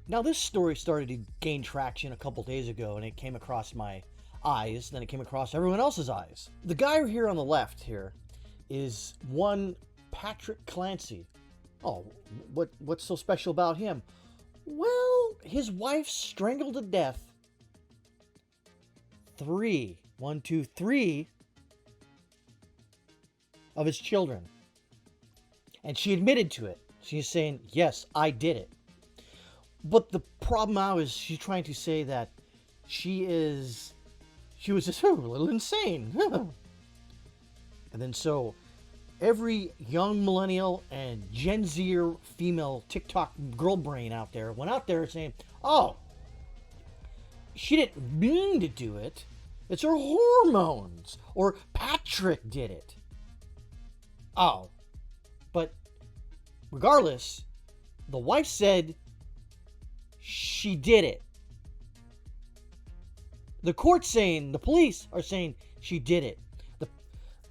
Now, this story started to gain traction a couple days ago, and it came across my eyes, then it came across everyone else's eyes. The guy here on the left here is one Patrick Clancy. Oh, what's so special about him? Well, his wife strangled to death three of his children. And she admitted to it. She's saying, yes, I did it. But the problem now is she's trying to say that she was just a little insane. And then so every young millennial and Gen Zer female TikTok girl brain out there went out there saying, oh, she didn't mean to do it. It's her hormones. Or Patrick did it. Oh. But regardless, the wife said she did it. The court's saying, the police are saying she did it.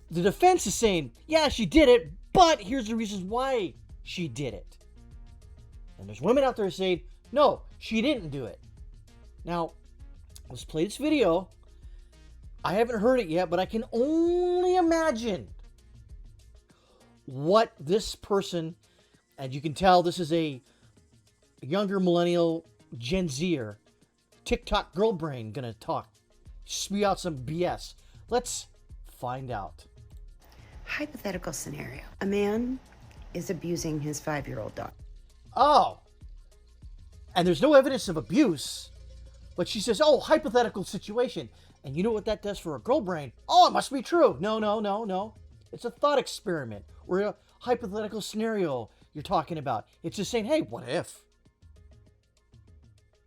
The defense is saying, yeah, she did it, but here's the reasons why she did it. And there's women out there saying, no, she didn't do it. Now, let's play this video. I haven't heard it yet, but I can only imagine what this person, and you can tell this is a younger millennial Gen Zer TikTok girl brain gonna talk, spew out some BS. Let's find out. Hypothetical scenario. A man is abusing his 5-year-old daughter. Oh. And there's no evidence of abuse, but she says, oh, hypothetical situation. And you know what that does for a girl brain? Oh, it must be true. No. It's a thought experiment or a hypothetical scenario you're talking about. It's just saying, hey, what if?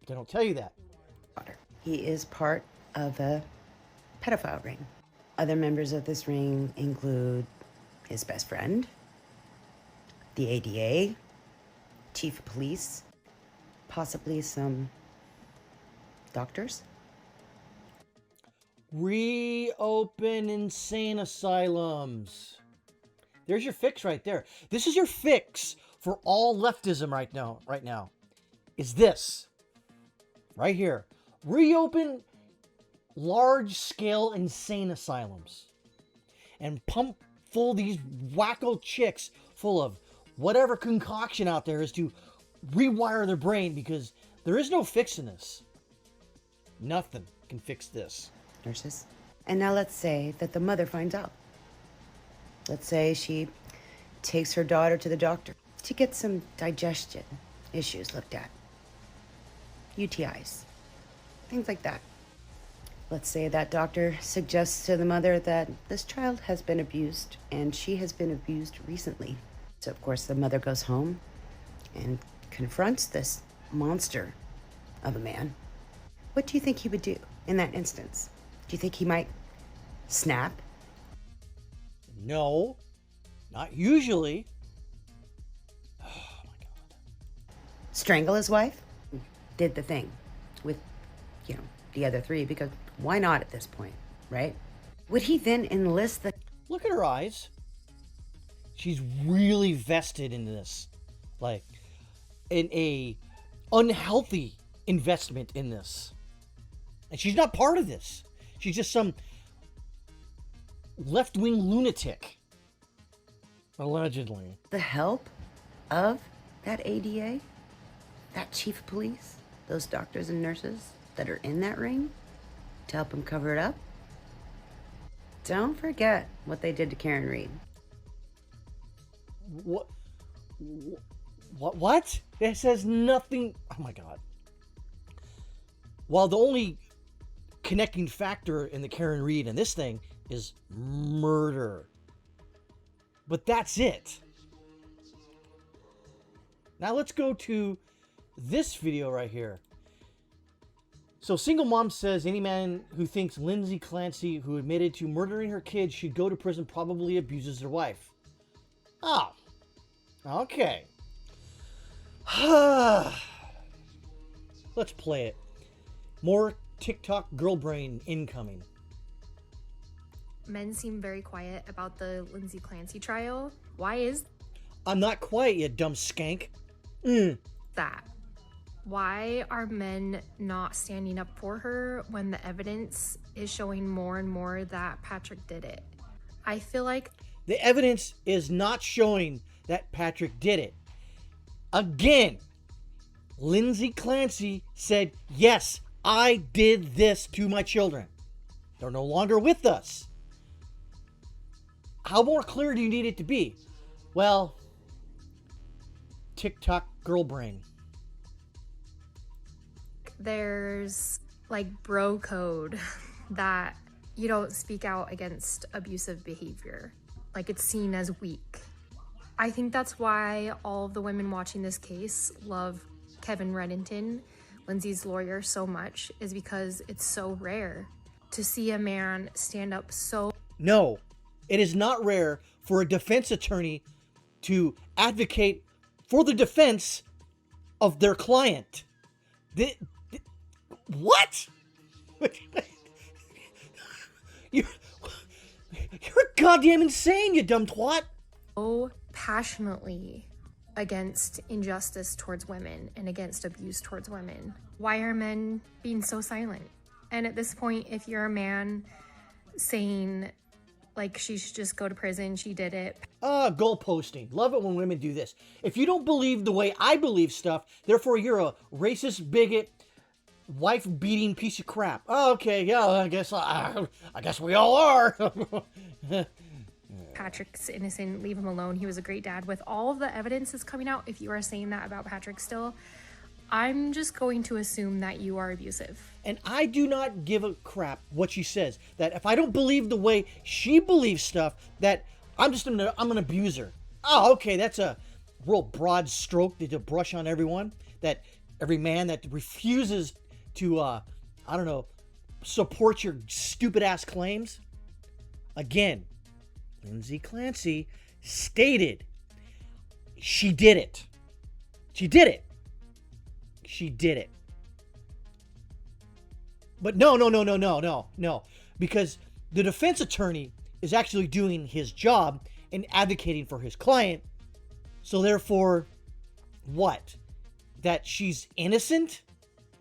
They don't tell you that. He is part of a pedophile ring. Other members of this ring include his best friend, the ADA, chief of police, possibly some doctors. Reopen insane asylums. There's your fix right there. This is your fix for all leftism right now. Is this right here. Reopen large-scale insane asylums and pump full these wacko chicks full of whatever concoction out there is to rewire their brain, because there is no fixing this. Nothing can fix this. Nurses. And now let's say that the mother finds out. Let's say she takes her daughter to the doctor to get some digestion issues looked at. UTIs. Things like that. Let's say that doctor suggests to the mother that this child has been abused and she has been abused recently. So of course the mother goes home and confronts this monster of a man. What do you think he would do in that instance? Do you think he might snap? No, not usually. Oh my God. Strangle his wife? Did the thing with, the other three, because why not at this point, right? Would he then enlist the... Look at her eyes. She's really vested in this. Like, in a unhealthy investment in this. And she's not part of this. She's just some left-wing lunatic. Allegedly. The help of that ADA, that chief of police, those doctors and nurses that are in that ring to help him cover it up? Don't forget what they did to Karen Reed. What? It says nothing. Oh my God. While the only connecting factor in the Karen Reed and this thing is murder. But that's it. Now let's go to this video right here. So single mom says any man who thinks Lindsay Clancy, who admitted to murdering her kids, should go to prison, probably abuses their wife. Oh. Okay. Let's play it. More TikTok girl brain incoming. Men seem very quiet about the Lindsay Clancy trial. Why is I'm not quiet, you dumb skank. that? Why are men not standing up for her when the evidence is showing more and more that Patrick did it? I feel like The evidence is not showing that Patrick did it. Again, Lindsay Clancy said, yes, I did this to my children. They're no longer with us. How more clear do you need it to be? Well, Tik Tok Girl Brain. there's like bro code that you don't speak out against abusive behavior. Like it's seen as weak. I think that's why all of the women watching this case love Kevin Reddington, Lindsay's lawyer, so much, is because it's so rare to see a man stand up so. No, it is not rare for a defense attorney to advocate for the defense of their client. What? You're goddamn insane, you dumb twat. So passionately against injustice towards women and against abuse towards women. Why are men being so silent? And at this point, if you're a man saying like she should just go to prison, she did it. Goal posting. Love it when women do this. If you don't believe the way I believe stuff, therefore you're a racist, bigot, wife-beating piece of crap. Oh, okay, yeah, I guess we all are. Patrick's innocent, leave him alone. He was a great dad. With all of the evidence that's coming out, if you are saying that about Patrick still, I'm just going to assume that you are abusive. And I do not give a crap what she says. That if I don't believe the way she believes stuff, that I'm an abuser. Oh, okay, that's a real broad stroke to brush on everyone. That every man that refuses to, support your stupid ass claims. Again, Lindsay Clancy stated she did it. She did it. She did it. But no. Because the defense attorney is actually doing his job and advocating for his client. So therefore, what? That she's innocent?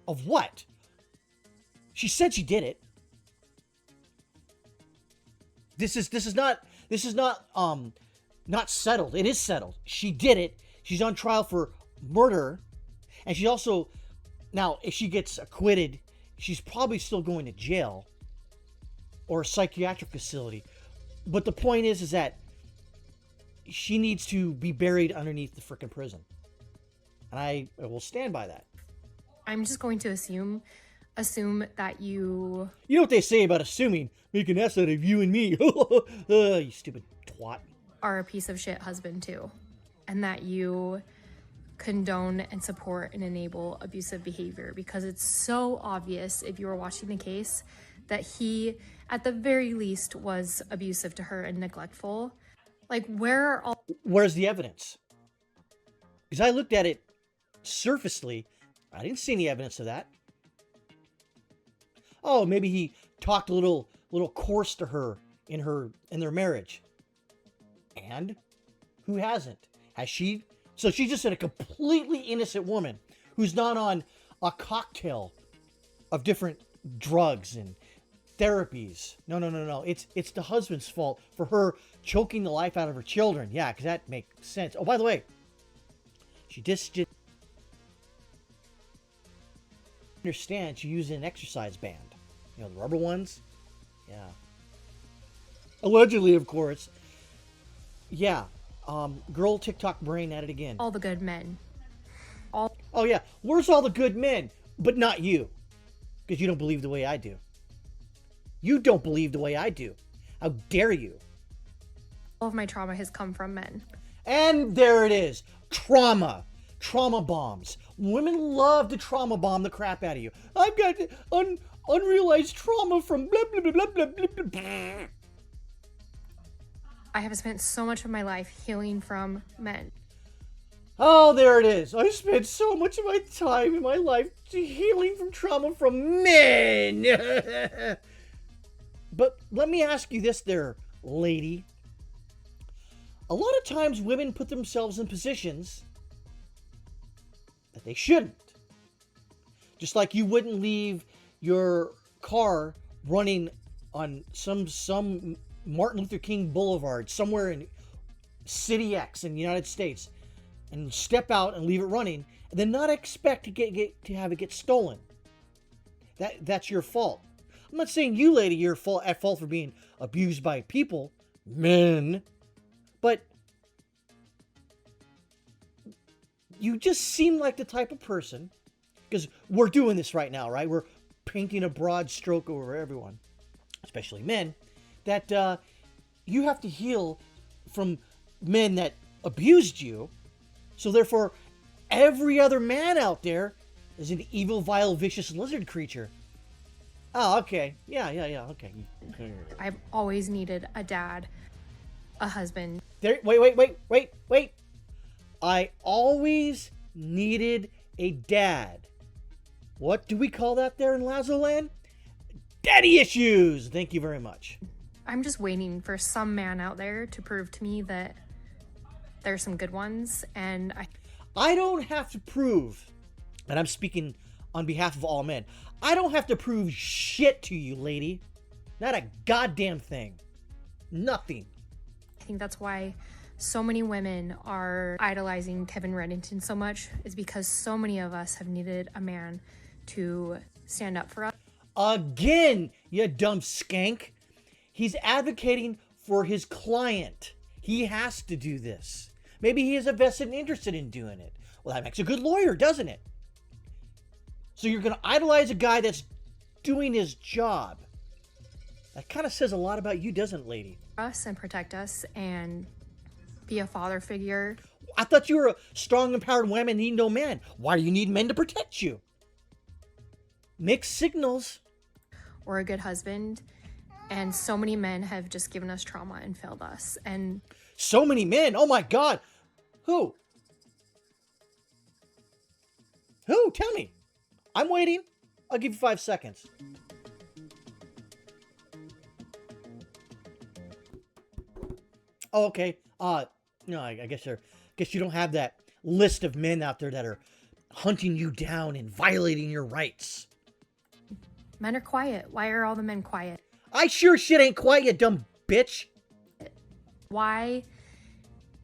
Of what? She said she did it. This is not settled. It is settled. She did it. She's on trial for murder. And she's also, now, if she gets acquitted, she's probably still going to jail or a psychiatric facility. But the point is that she needs to be buried underneath the frickin' prison. And I will stand by that. I'm just going to assume that you... You know what they say about assuming? Make an ass out of you and me. You stupid twat. are a piece of shit husband too. And that you condone and support and enable abusive behavior, because it's so obvious if you were watching the case that he at the very least was abusive to her and neglectful. Like, where's the evidence? Because I looked at it surfacely, I didn't see any evidence of that. Oh, maybe he talked a little coarse to her in their marriage. And who hasn't? Has she? So she's just a completely innocent woman who's not on a cocktail of different drugs and therapies. No. It's the husband's fault for her choking the life out of her children. Yeah, because that makes sense. Oh, by the way, she just understand she used an exercise band. You know, the rubber ones? Yeah. Allegedly, of course. Yeah. Girl Tik Tok Brain at it again. all the good men. Oh, yeah. Where's all the good men? But not you. Because you don't believe the way I do. You don't believe the way I do. How dare you? All of my trauma has come from men. And there it is. Trauma. Trauma bombs. Women love to trauma bomb the crap out of you. I've got unrealized trauma from blah, blah, blah, blah, blah, blah, blah. I have spent so much of my life healing from men. Oh, there it is. I spent so much of my time in my life healing from trauma from men. But let me ask you this there, lady. A lot of times women put themselves in positions that they shouldn't. Just like you wouldn't leave your car running on some Martin Luther King Boulevard somewhere in City X in the United States and step out and leave it running and then not expect to have it get stolen. That's your fault. I'm not saying you, lady, you're at fault for being abused by people, men, but you just seem like the type of person, because we're doing this right now, right? We're painting a broad stroke over everyone, especially men, that you have to heal from men that abused you. So therefore, every other man out there is an evil, vile, vicious lizard creature. Oh, okay. Yeah, okay. I've always needed a dad, a husband. Wait. I always needed a dad. What do we call that there in Lazoland? Daddy issues! Thank you very much. I'm just waiting for some man out there to prove to me that there's some good ones, and I don't have to prove, and I'm speaking on behalf of all men, I don't have to prove shit to you, lady. Not a goddamn thing. Nothing. I think that's why so many women are idolizing Kevin Reddington so much, is because so many of us have needed a man to stand up for us. Again, you dumb skank. He's advocating for his client. He has to do this. Maybe he is a vested interest in doing it. Well, that makes a good lawyer, doesn't it? So you're going to idolize a guy that's doing his job. That kind of says a lot about you, doesn't it, lady? Us and protect us and be a father figure. I thought you were a strong, empowered woman need no man. Why do you need men to protect you? Mixed signals. Or a good husband. And so many men have just given us trauma and failed us. And so many men? Oh my God. Who? Who? Tell me. I'm waiting. I'll give you 5 seconds. Oh, okay. No, I guess you don't have that list of men out there that are hunting you down and violating your rights. Men are quiet. Why are all the men quiet? I sure shit ain't quiet, you dumb bitch. Why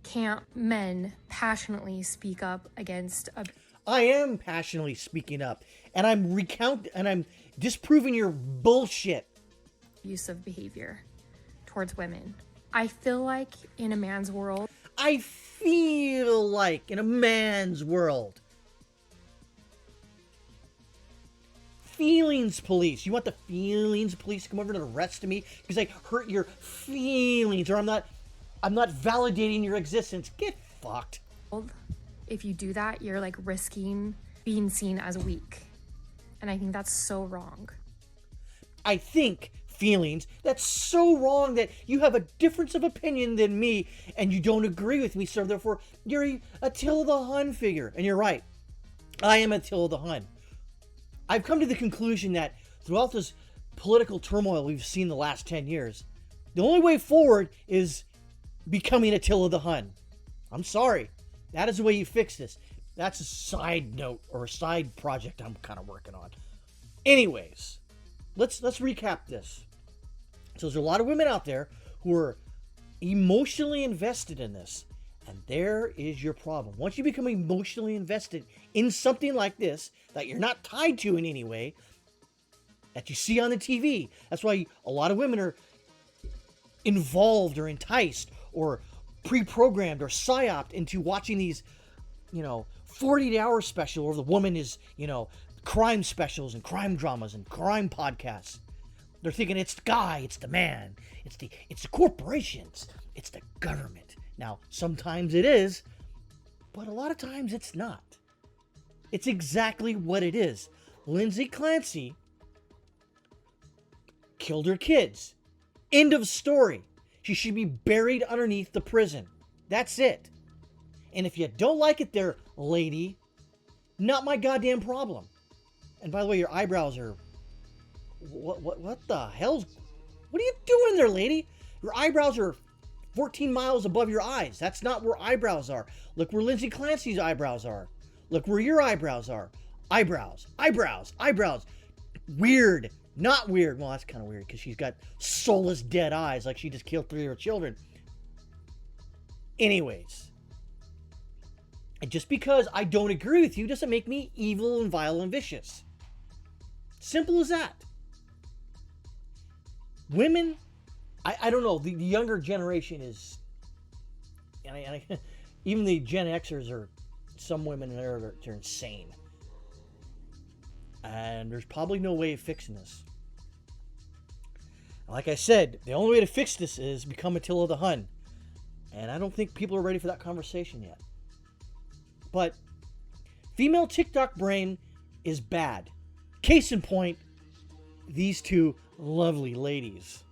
can't men passionately speak up against I am passionately speaking up, and I'm disproving your bullshit. Abusive behavior towards women. I feel like in a man's world. I feel like in a man's world. Feelings police. You want the feelings police to come over and arrest me because I hurt your feelings, or I'm not validating your existence. Get fucked. If you do that, you're like risking being seen as weak. And I think that's so wrong. I think feelings, that's so wrong that you have a difference of opinion than me and you don't agree with me, so therefore you're a Attila Hun figure. And you're right. I am Attila Hun. I've come to the conclusion that throughout this political turmoil we've seen the last 10 years, the only way forward is becoming Attila the Hun. I'm sorry. That is the way you fix this. That's a side note or a side project I'm kind of working on. Anyways, let's recap this. So there's a lot of women out there who are emotionally invested in this. And there is your problem. Once you become emotionally invested in something like this, that you're not tied to in any way, that you see on the TV, that's why a lot of women are involved or enticed or pre-programmed or psyoped into watching these, 48-hour special where the woman is, crime specials and crime dramas and crime podcasts. They're thinking it's the guy, it's the man, it's the corporations, it's the government. Now, sometimes it is, but a lot of times it's not. It's exactly what it is. Lindsay Clancy killed her kids. End of story. She should be buried underneath the prison. That's it. And if you don't like it there, lady, not my goddamn problem. And by the way, your eyebrows are... What the hell's... What are you doing there, lady? Your eyebrows are 14 miles above your eyes. That's not where eyebrows are. Look where Lindsay Clancy's eyebrows are. Look where your eyebrows are. Eyebrows, eyebrows, eyebrows. Weird. Not weird. Well, that's kind of weird because she's got soulless dead eyes like she just killed 3 of her children. Anyways. And just because I don't agree with you doesn't make me evil and vile and vicious. Simple as that. Women, I don't know, the younger generation is, even the Gen Xers are, some women they're insane. And there's probably no way of fixing this. Like I said, the only way to fix this is become Attila the Hun. And I don't think people are ready for that conversation yet. But female TikTok brain is bad. Case in point, these two lovely ladies.